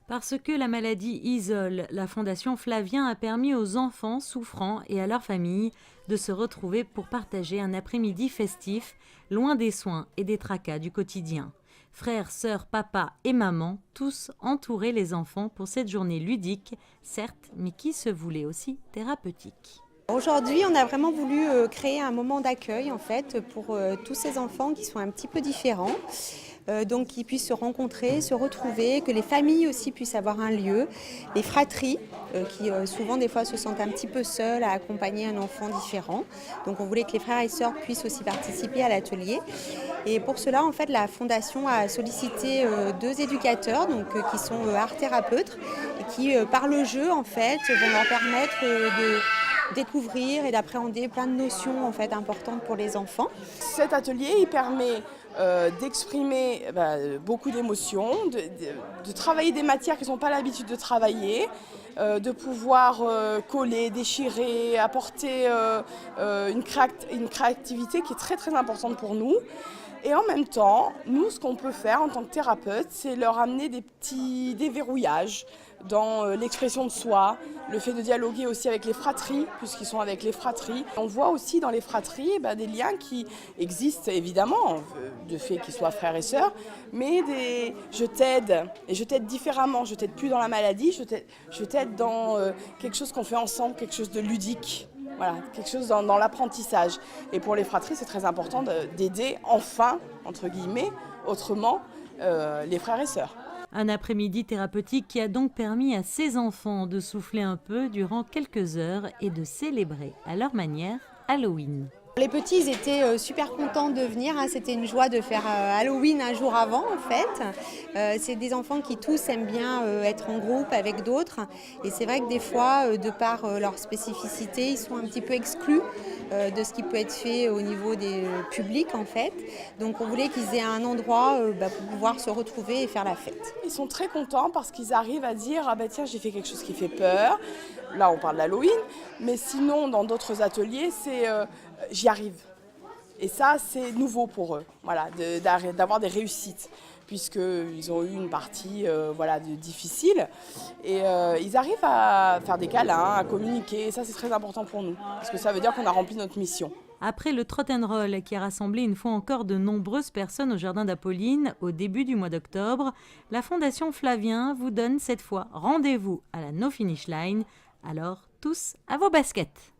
Parce que la maladie isole, la Fondation Flavien a permis aux enfants souffrants et à leurs familles de se retrouver pour partager un après-midi festif, loin des soins et des tracas du quotidien. Frères, sœurs, papa et maman, tous entouraient les enfants pour cette journée ludique, certes, mais qui se voulait aussi thérapeutique. Aujourd'hui, on a vraiment voulu créer un moment d'accueil en fait pour tous ces enfants qui sont un petit peu différents. Donc qu'ils puissent se rencontrer, se retrouver, que les familles aussi puissent avoir un lieu, les fratries qui souvent des fois se sentent un petit peu seules à accompagner un enfant différent. Donc on voulait que les frères et sœurs puissent aussi participer à l'atelier. Et pour cela, en fait, la Fondation a sollicité 2 éducateurs donc, qui sont art thérapeutes et qui, par le jeu, en fait, vont leur permettre de découvrir et d'appréhender plein de notions en fait, importantes pour les enfants. Cet atelier il permet d'exprimer beaucoup d'émotions, de travailler des matières qu'ils n'ont pas l'habitude de travailler, de pouvoir coller, déchirer, apporter une créativité qui est très très importante pour nous. Et en même temps, nous, ce qu'on peut faire en tant que thérapeute, c'est leur amener des petits déverrouillages dans l'expression de soi, le fait de dialoguer aussi avec les fratries, puisqu'ils sont avec les fratries. On voit aussi dans les fratries des liens qui existent évidemment, de fait qu'ils soient frères et sœurs, mais je t'aide, et je t'aide différemment, je t'aide plus dans la maladie, je t'aide dans quelque chose qu'on fait ensemble, quelque chose de ludique. Voilà, quelque chose dans l'apprentissage. Et pour les fratries, c'est très important d'aider enfin, entre guillemets, autrement, les frères et sœurs. Un après-midi thérapeutique qui a donc permis à ces enfants de souffler un peu durant quelques heures et de célébrer à leur manière Halloween. Les petits ils étaient super contents de venir, c'était une joie de faire Halloween un jour avant en fait. C'est des enfants qui tous aiment bien être en groupe avec d'autres et c'est vrai que des fois, de par leur spécificité, ils sont un petit peu exclus de ce qui peut être fait au niveau des publics en fait. Donc on voulait qu'ils aient un endroit pour pouvoir se retrouver et faire la fête. Ils sont très contents parce qu'ils arrivent à dire « Ah ben tiens, j'ai fait quelque chose qui fait peur ». Là, on parle d'Halloween, mais sinon, dans d'autres ateliers, c'est j'y arrive. Et ça, c'est nouveau pour eux, voilà, d'avoir des réussites, puisqu'ils ont eu une partie difficile. Et ils arrivent à faire des câlins, à communiquer, et ça, c'est très important pour nous, parce que ça veut dire qu'on a rempli notre mission. Après le Trot and Roll qui a rassemblé une fois encore de nombreuses personnes au Jardin d'Apolline au début du mois d'octobre, la Fondation Flavien vous donne cette fois rendez-vous à la No Finish Line. Alors, tous à vos baskets!